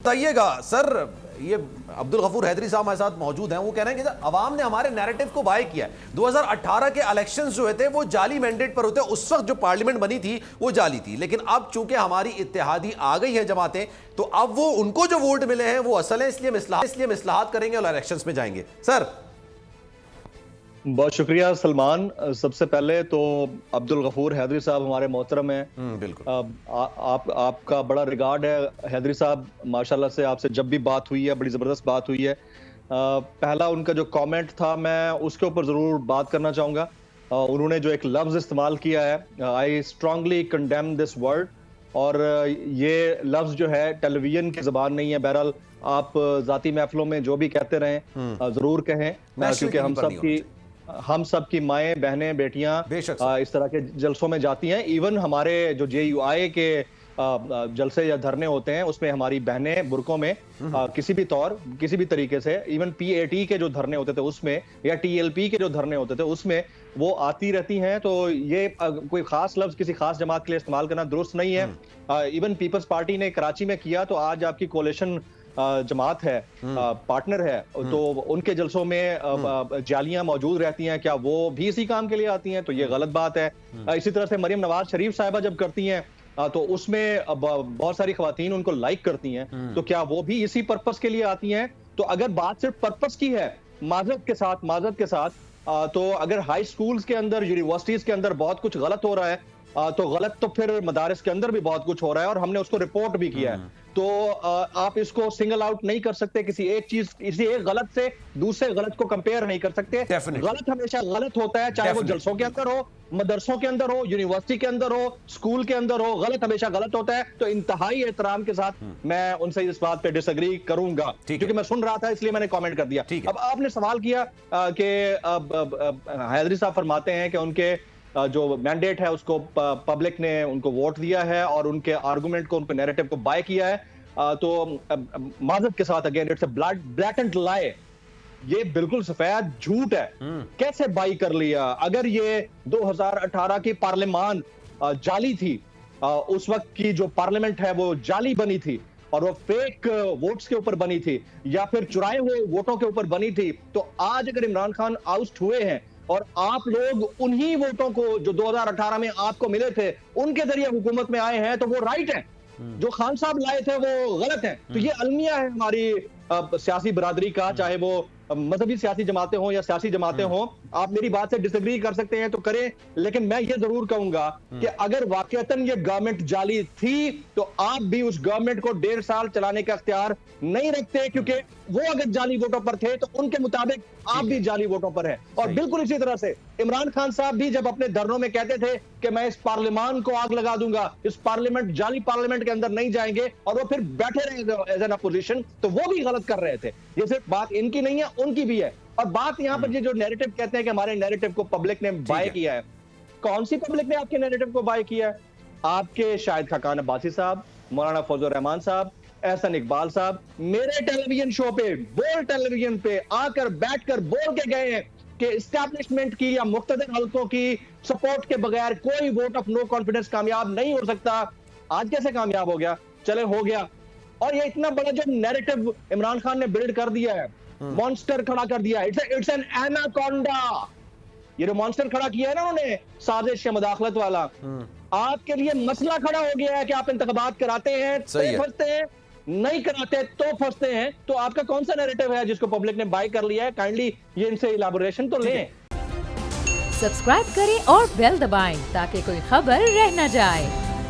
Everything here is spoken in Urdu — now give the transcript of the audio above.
بتائیے گا سر، یہ عبدالغفور حیدری صاحب ہمارے ساتھ موجود ہیں، وہ کہہ رہے ہیں کہ عوام نے ہمارے نیریٹو کو بائی کیا ہے۔ 2018 کے الیکشنز جو ہوئے تھے وہ جعلی مینڈیٹ پر ہوتے، اس وقت جو پارلیمنٹ بنی تھی وہ جعلی تھی، لیکن اب چونکہ ہماری اتحادی آ گئی ہیں جماعتیں، تو اب وہ ان کو جو ووٹ ملے ہیں وہ اصل ہیں، اس لیے ہم اصلاحات کریں گے اور الیکشنز میں جائیں گے۔ سر بہت شکریہ سلمان۔ سب سے پہلے تو عبدالغفور حیدری صاحب ہمارے محترم ہیں، بالکل آپ کا بڑا ریگارڈ ہے حیدری صاحب، ماشاءاللہ سے آپ سے جب بھی بات ہوئی ہے بڑی زبردست بات ہوئی ہے۔ پہلا ان کا جو کامنٹ تھا میں اس کے اوپر ضرور بات کرنا چاہوں گا۔ انہوں نے جو ایک لفظ استعمال کیا ہے، I strongly condemn this word, اور یہ لفظ جو ہے ٹیلی ویژن کی زبان نہیں ہے، بہرحال آپ ذاتی محفلوں میں جو بھی کہتے رہیں ضرور کہیں، کیونکہ ہم سب کی مائیں بہنیں بیٹیاں اس طرح کے جلسوں میں جاتی ہیں۔ ایون ہمارے جو جے یو آئی کے جلسے یا دھرنے ہوتے ہیں اس میں ہماری بہنیں برقعوں میں کسی بھی طریقے سے، ایون پی اے ٹی کے جو دھرنے ہوتے تھے اس میں، یا ٹی ایل پی کے جو دھرنے ہوتے تھے اس میں وہ آتی رہتی ہیں۔ تو یہ کوئی خاص لفظ کسی خاص جماعت کے لیے استعمال کرنا درست نہیں ہے۔ ایون پیپلز پارٹی نے کراچی میں کیا، تو آج آپ کی کولیشن جماعت ہے، پارٹنر ہے، تو ان کے جلسوں میں جالیاں موجود رہتی ہیں، کیا وہ بھی اسی کام کے لیے آتی ہیں؟ تو یہ غلط بات ہے۔ اسی طرح سے مریم نواز شریف صاحبہ جب کرتی ہیں تو اس میں بہت ساری خواتین ان کو لائک کرتی ہیں، تو کیا وہ بھی اسی پرپس کے لیے آتی ہیں؟ تو اگر بات صرف پرپس کی ہے، معذرت کے ساتھ تو اگر ہائی سکولز کے اندر، یونیورسٹیز کے اندر بہت کچھ غلط ہو رہا ہے تو غلط تو پھر مدارس کے اندر بھی بہت کچھ ہو رہا ہے، اور ہم نے اس کو رپورٹ بھی کیا ہے۔ تو آپ اس کو سنگل آؤٹ نہیں کر سکتے، کسی ایک غلط سے دوسرے غلط کو کمپیئر نہیں کر سکتے۔ غلط ہمیشہ غلط ہوتا ہے، چاہے وہ جلسوں کے اندر ہو، مدرسوں کے اندر ہو، یونیورسٹی کے اندر ہو، اسکول کے اندر ہو، غلط ہمیشہ غلط ہوتا ہے۔ تو انتہائی احترام کے ساتھ میں ان سے اس بات پہ ڈس ایگری کروں گا، کیونکہ میں سن رہا تھا اس لیے میں نے کامنٹ کر دیا۔ اب آپ نے سوال کیا کہ حیدری صاحب فرماتے ہیں کہ ان کے جو مینڈیٹ ہے اس کو پبلک نے ان کو ووٹ دیا ہے اور ان کے آرگومنٹ کو، ان کے نیریٹو کو بائی کیا ہے، تو معذرت کے ساتھ again it's a black and لائی، یہ بالکل سفید جھوٹ ہے۔ کیسے بائی کر لیا؟ اگر یہ 2018 کی پارلیمان جعلی تھی، اس وقت کی جو پارلیمنٹ ہے وہ جعلی بنی تھی اور وہ فیک ووٹس کے اوپر بنی تھی، یا پھر چرائے ہوئے ووٹوں کے اوپر بنی تھی، تو آج اگر عمران خان آؤسٹ ہوئے ہیں اور آپ لوگ انہی ووٹوں کو جو 2018 میں آپ کو ملے تھے ان کے ذریعے حکومت میں آئے ہیں، تو وہ رائٹ ہیں، جو خان صاحب لائے تھے وہ غلط ہیں۔ تو یہ المیہ ہے ہماری سیاسی برادری کا، چاہے وہ مذہبی سیاسی جماعتیں ہوں یا سیاسی جماعتیں ہوں۔ آپ میری بات سے ڈس ایگری کر سکتے ہیں تو کریں، لیکن میں یہ ضرور کہوں گا کہ اگر واقعتاً یہ گورنمنٹ جعلی تھی تو آپ بھی اس گورنمنٹ کو 1.5 سال چلانے کا اختیار نہیں رکھتے، کیونکہ وہ اگر جعلی ووٹوں پر تھے تو ان کے مطابق آپ بھی جعلی ووٹوں پر ہیں۔ اور بالکل اسی طرح سے عمران خان صاحب بھی جب اپنے دھرنوں میں کہتے تھے کہ میں اس پارلیمان کو آگ لگا دوں گا، اس پارلیمنٹ جعلی پارلیمنٹ کے اندر نہیں جائیں گے، اور وہ پھر بیٹھے رہے ایز این اپوزیشن، تو وہ بھی غلط کر رہے تھے۔ یہ صرف بات ان کی نہیں ہے، ان کی بھی ہے۔ اور بات یہاں پر یہ جو نیریٹو کہتے ہیں کہ ہمارے نیریٹو کو پبلک نے بائی کیا ہے، کون سی پبلک نے آپ کے نیریٹو کو بائی کیا ہے؟ آپ کے شاہد خاقان عباسی صاحب، مولانا فضل الرحمان صاحب، احسن اقبال صاحب میرے ٹیلی ویژن شو پہ، بول ٹیلی ویژن پہ آ کر بیٹھ کر بول کے گئے ہیں کہ اسٹیبلشمنٹ کی یا مقتدر حلقوں کی سپورٹ کے بغیر کوئی ووٹ آف نو کانفیڈنس کامیاب نہیں ہو سکتا۔ آج کیسے کامیاب ہو گیا؟ چلے ہو گیا۔ اور یہ اتنا بڑا جو نیریٹو عمران خان نے بلڈ کر دیا ہے، مانسٹر کھڑا کر دیا، اٹس این ایناکونڈا، یہ جو مانسٹر کھڑا کیا ہے نا انہوں نے، سازش یا مداخلت والا، آپ کے لیے مسئلہ کھڑا ہو گیا ہے کہ آپ انتخابات کراتے ہیں تو پھنستے ہیں، نہیں کراتے تو پھنستے ہیں۔ تو آپ کا کون سا نیریٹو ہے جس کو پبلک نے بائی کر لیا ہے؟ کائنڈلی یہ ان سے ایلیبوریشن تو لیں۔ سبسکرائب کریں اور بیل دبائیں تاکہ کوئی خبر رہ نہ جائے۔